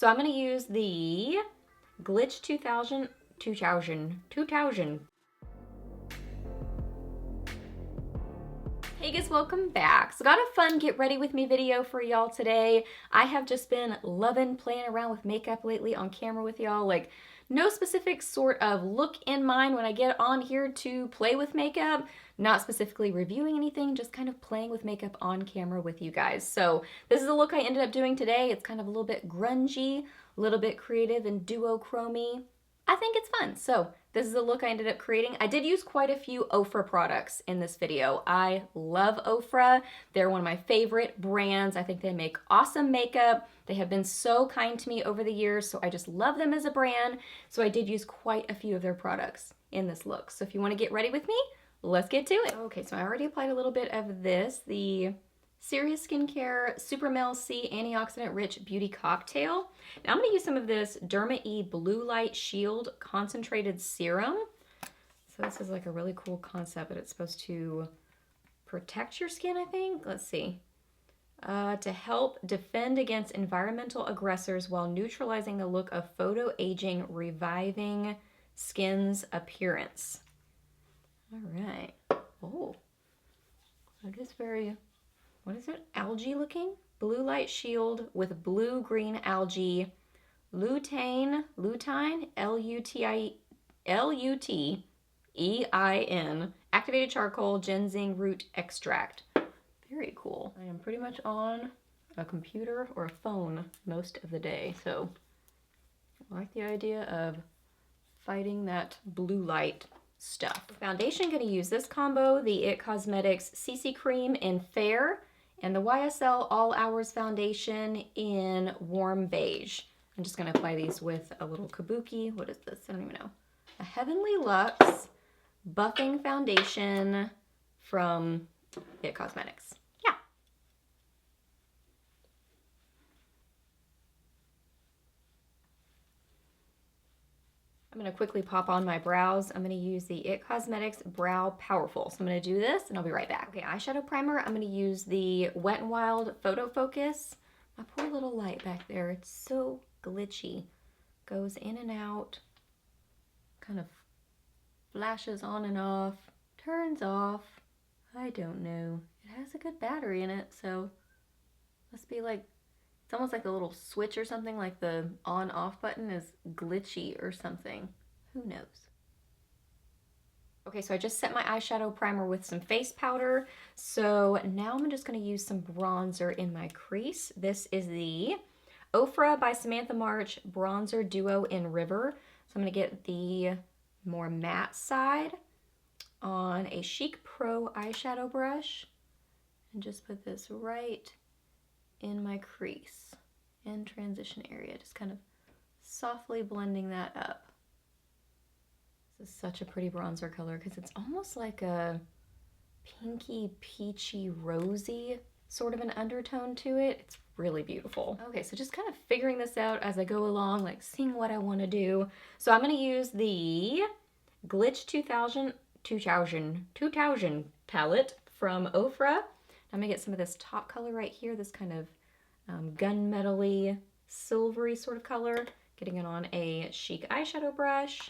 So I'm going to use the Glitch 2000. Hey guys, welcome back. So got a fun get ready with me video for y'all today. I have just been loving playing around with makeup lately on camera with y'all. Like no specific sort of look in mind when I get on here to play with makeup. Not specifically reviewing anything, just kind of playing with makeup on camera with you guys. So this is the look I ended up doing today. It's kind of a little bit grungy, a little bit creative and duochrome-y. I think it's fun. So this is the look I ended up creating. I did use quite a few OFRA products in this video. I love OFRA. They're one of my favorite brands. I think they make awesome makeup. They have been so kind to me over the years, so I just love them as a brand. So I did use quite a few of their products in this look. So if you want to get ready with me, let's get to it. Okay, so I already applied a little bit of this, the Serious Skincare Super Male C Antioxidant Rich Beauty Cocktail. Now I'm going to use some of this Derma E Blue Light Shield Concentrated Serum. So this is like a really cool concept, but it's supposed to protect your skin, I think. Let's see. To help defend against environmental aggressors while neutralizing the look of photo-aging, reviving skin's appearance. All right. Oh, that is very... what is it? Algae looking? Blue light shield with blue-green algae, lutein, L-U-T-E-I-N, activated charcoal, ginseng root extract. Very cool. I am pretty much on a computer or a phone most of the day, so I like the idea of fighting that blue light stuff. For foundation, going to use this combo, the IT Cosmetics CC Cream in Fair, and the YSL All Hours Foundation in Warm Beige. I'm just going to apply these with a little kabuki. What is this? I don't even know. A Heavenly Luxe Buffing Foundation from IT Cosmetics. Yeah. I'm going to quickly pop on my brows. I'm going to use the IT Cosmetics Brow Powerful. So I'm going to do this and I'll be right back. Okay, eyeshadow primer. I'm going to use the Wet n Wild Photo Focus. My poor little light back there. It's so glitchy. Goes in and out. Kind of flashes on and off. Turns off. I don't know. It has a good battery in it, so must be like... it's almost like the little switch or something, like the on-off button is glitchy or something. Who knows? Okay, so I just set my eyeshadow primer with some face powder. So now I'm just going to use some bronzer in my crease. This is the OFRA by Samantha March Bronzer Duo in River. So I'm going to get the more matte side on a Chique Pro eyeshadow brush and just put this right in my crease and transition area, just kind of softly blending that up. This is such a pretty bronzer color because it's almost like a pinky, peachy, rosy sort of an undertone to it. It's really beautiful. Okay, so just kind of figuring this out as I go along, like seeing what I want to do. So I'm going to use the Glitch 2000 palette from OFRA. I'm going to get some of this top color right here, this kind of gunmetal-y, silvery sort of color. Getting it on a Chic eyeshadow brush.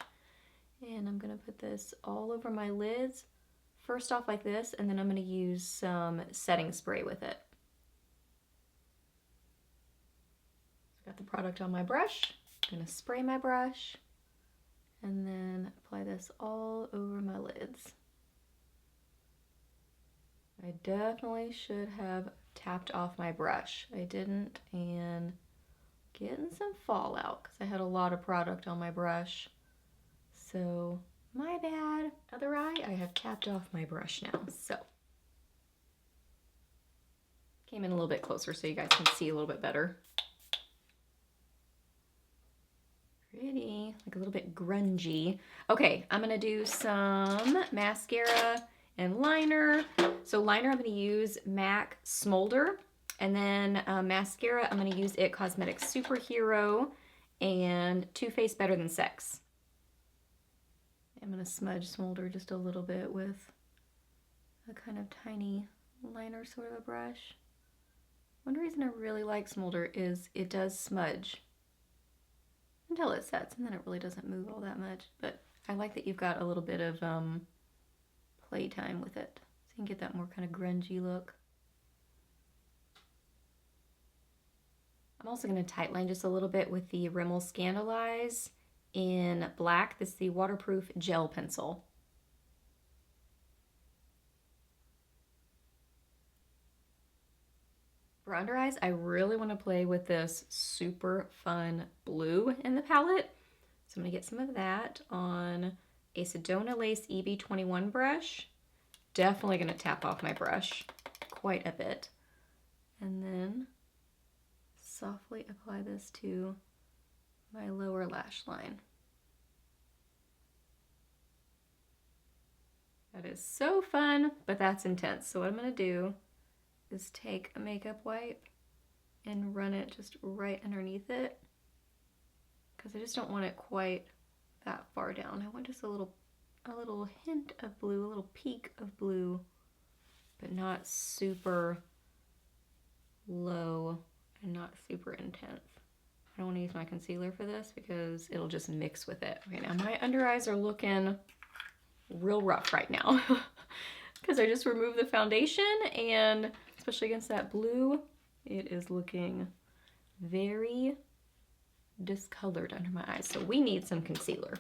And I'm going to put this all over my lids. First off like this, and then I'm going to use some setting spray with it. Got the product on my brush. I'm going to spray my brush. And then apply this all over my lids. I definitely should have tapped off my brush. I didn't, and getting some fallout because I had a lot of product on my brush. So my bad. Other eye, I have tapped off my brush now. So came in a little bit closer so you guys can see a little bit better. Pretty, like a little bit grungy. Okay, I'm gonna do some mascara and liner. So liner, I'm going to use MAC Smolder, and then mascara, I'm going to use IT Cosmetics Superhero and Too Faced Better Than Sex. I'm going to smudge Smolder just a little bit with a kind of tiny liner sort of a brush. One reason I really like Smolder is it does smudge until it sets, and then it really doesn't move all that much. But I like that you've got a little bit of playtime with it, so you can get that more kind of grungy look. I'm also going to tightline just a little bit with the Rimmel Scandaleyes in black. This is the waterproof gel pencil. For under eyes, I really want to play with this super fun blue in the palette. So I'm going to get some of that on a Sedona Lace EB21 brush. Definitely going to tap off my brush quite a bit. And then softly apply this to my lower lash line. That is so fun, but that's intense. So what I'm going to do is take a makeup wipe and run it just right underneath it, because I just don't want it quite that far down. I want just a little hint of blue, a little peak of blue, but not super low and not super intense. I don't want to use my concealer for this because it'll just mix with it. Okay, now my under eyes are looking real rough right now because I just removed the foundation, and especially against that blue, it is looking very discolored under my eyes. So we need some concealer.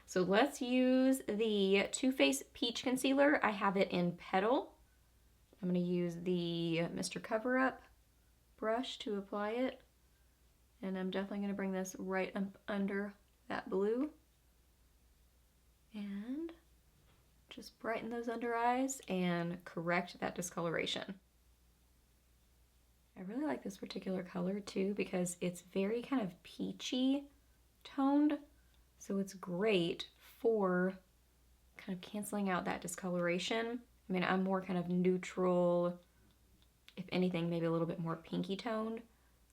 So let's use the Too Faced Peach Concealer. I have it in Petal. I'm going to use the Mr. Cover Up brush to apply it. And I'm definitely going to bring this right up under that blue. And just brighten those under eyes and correct that discoloration. I really like this particular color too because it's very kind of peachy toned. So it's great for kind of canceling out that discoloration. I mean, I'm more kind of neutral, if anything, maybe a little bit more pinky toned.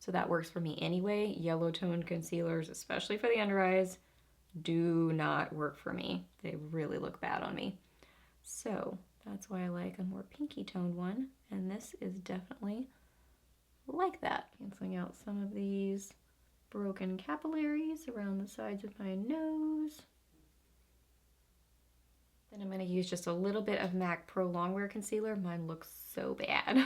So that works for me anyway. Yellow toned concealers, especially for the under eyes, do not work for me. They really look bad on me. So that's why I like a more pinky toned one. And this is definitely like that. Canceling out some of these broken capillaries around the sides of my nose. Then I'm going to use just a little bit of MAC Pro Longwear Concealer. Mine looks so bad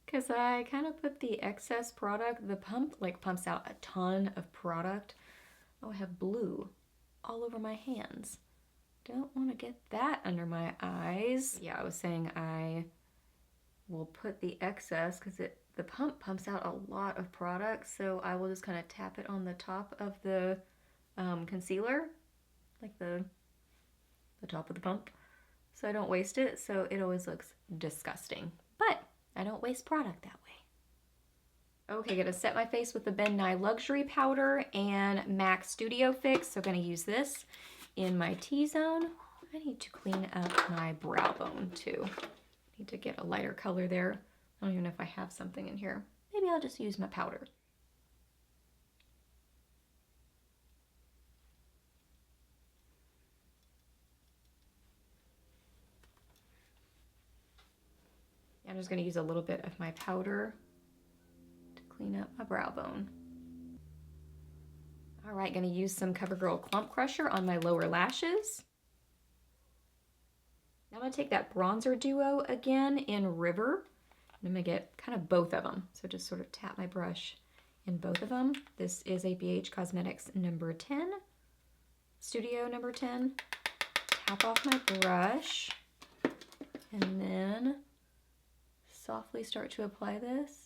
because I kind of put the excess product, the pump like pumps out a ton of product. Oh, I have blue all over my hands. Don't want to get that under my eyes. Yeah, I was saying I will put the excess because the pump pumps out a lot of product, so I will just kind of tap it on the top of the concealer, like the top of the pump, so I don't waste it. So it always looks disgusting, but I don't waste product that way. Okay, gonna set my face with the Ben Nye Luxury Powder and MAC Studio Fix. So gonna use this in my T-zone. I need to clean up my brow bone too. Need to get a lighter color there. I don't even know if I have something in here. Maybe I'll just use my powder. I'm just going to use a little bit of my powder to clean up my brow bone. All right, going to use some CoverGirl Clump Crusher on my lower lashes. Now I'm going to take that bronzer duo again in River. I'm going to get kind of both of them. So just sort of tap my brush in both of them. This is a BH Cosmetics number 10, Studio number 10. Tap off my brush and then softly start to apply this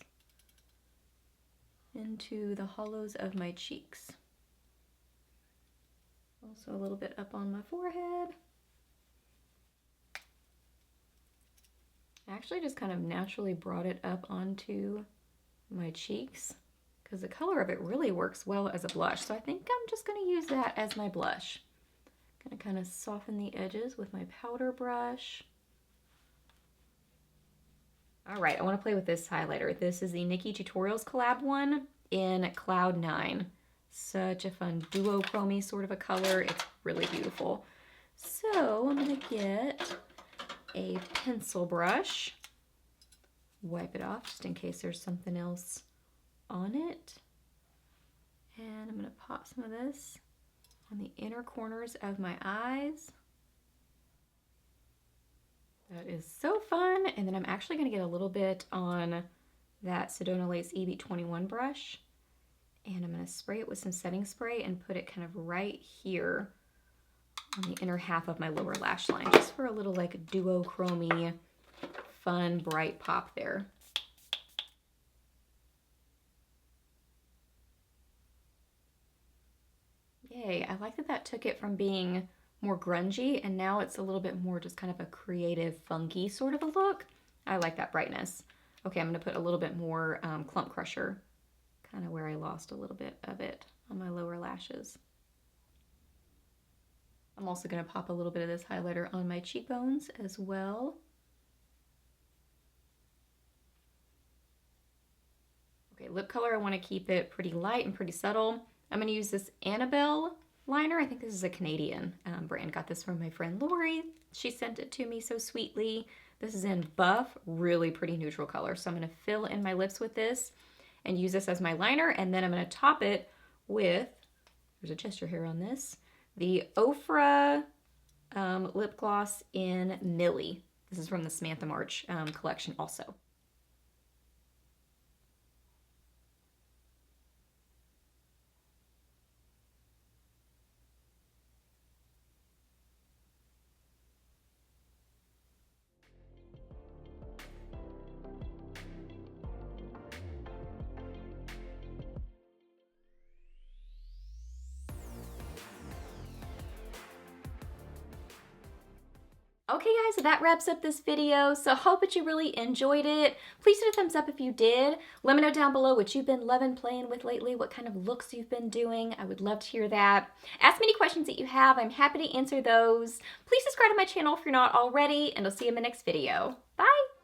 into the hollows of my cheeks. Also a little bit up on my forehead. I actually just kind of naturally brought it up onto my cheeks because the color of it really works well as a blush. So I think I'm just going to use that as my blush. Going to kind of soften the edges with my powder brush. All right, I want to play with this highlighter. This is the Nikki Tutorials collab one in Cloud 9. Such a fun duochrome sort of a color. It's really beautiful. So I'm going to get a pencil brush, wipe it off just in case there's something else on it. And I'm going to pop some of this on the inner corners of my eyes. That is so fun. And then I'm actually going to get a little bit on that Sedona Lace EB21 brush. And I'm going to spray it with some setting spray and put it kind of right here on the inner half of my lower lash line, just for a little like duochrome-y, fun, bright pop there. Yay, I like that that took it from being more grungy and now it's a little bit more just kind of a creative, funky sort of a look. I like that brightness. Okay, I'm gonna put a little bit more Clump Crusher, kind of where I lost a little bit of it on my lower lashes. I'm also gonna pop a little bit of this highlighter on my cheekbones as well. Okay, lip color, I wanna keep it pretty light and pretty subtle. I'm gonna use this Annabelle liner. I think this is a Canadian brand. Got this from my friend Lori. She sent it to me so sweetly. This is in Buff, really pretty neutral color. So I'm gonna fill in my lips with this and use this as my liner, and then I'm gonna top it with, there's a gesture here on this, the OFRA lip gloss in Millie. This is from the Samantha March collection also. Okay guys, so that wraps up this video. So hope that you really enjoyed it. Please hit a thumbs up if you did. Let me know down below what you've been loving playing with lately, what kind of looks you've been doing. I would love to hear that. Ask me any questions that you have. I'm happy to answer those. Please subscribe to my channel if you're not already, and I'll see you in my next video. Bye!